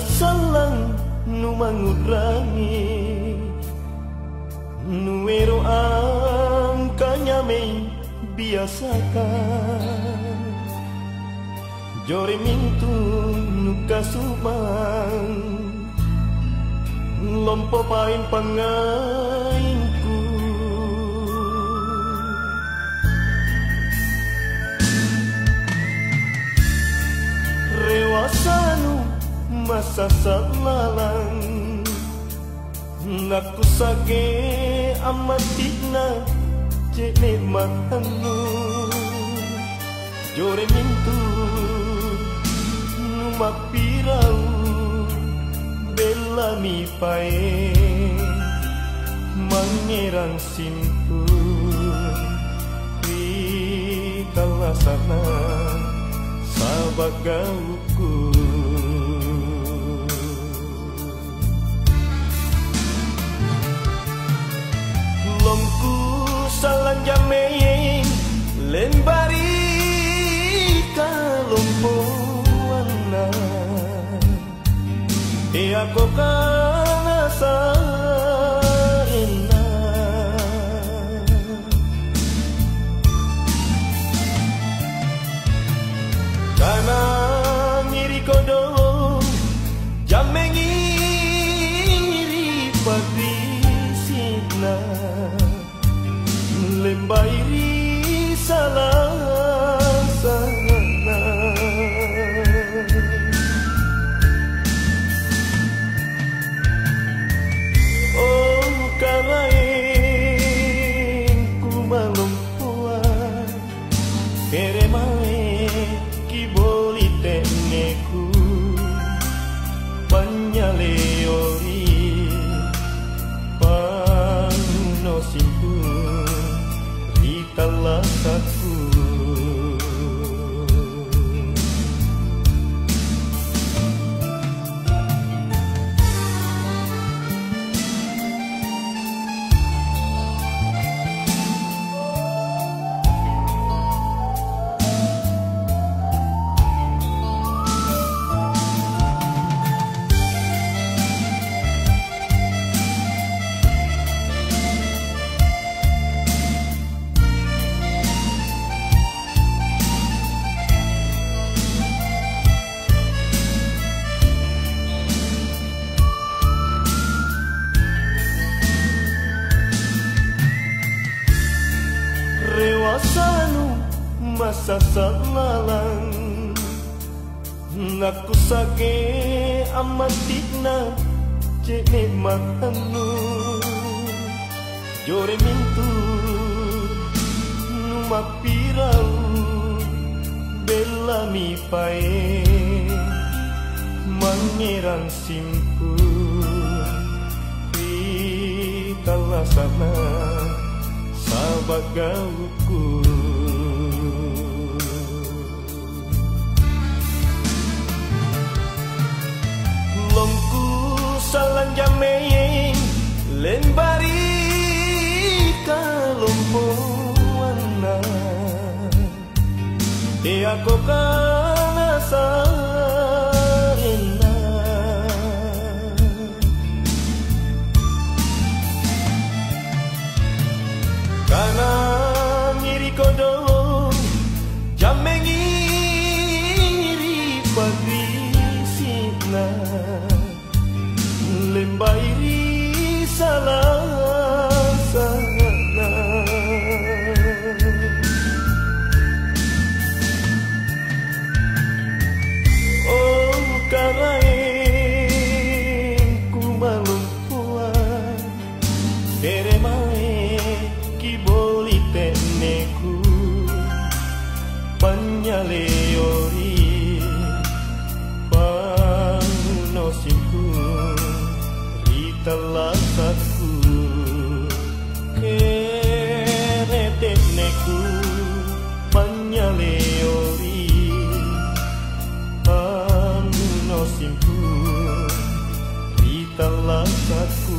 salang nu mangurangi nuero angkanya me biasakan jore mintu nu kasumang lompo pain pangainku rewasanu masa salalang naku sage amatina cene mahanu jore mintu nu mapirau bela mi pae mangerang simpun di kalasana sabagauku lomku salang jamein lembari kalompoana aku kana sarena kana ngiri kodo jamengi ngiri patisina lembairi salah sana karain ku malumpuan keremae kiboli teneku panyaleori pano simpun ritalasaku rewasanu masa salalang naku sage amatina cene mahanu jore mintu nu mapirau bela mi pae mangerang simpun di kalasana sabagauku lomku salang jamein lembari kalompoana aku kana sarena kana ngiri kodo jamengi ngiri patisina lembairi salah sana oh karain ku malumpuan keremae kiboli teneku panyaleori pano simpun ritalasaku kere teneku panyaleori pano simpun ritalasaku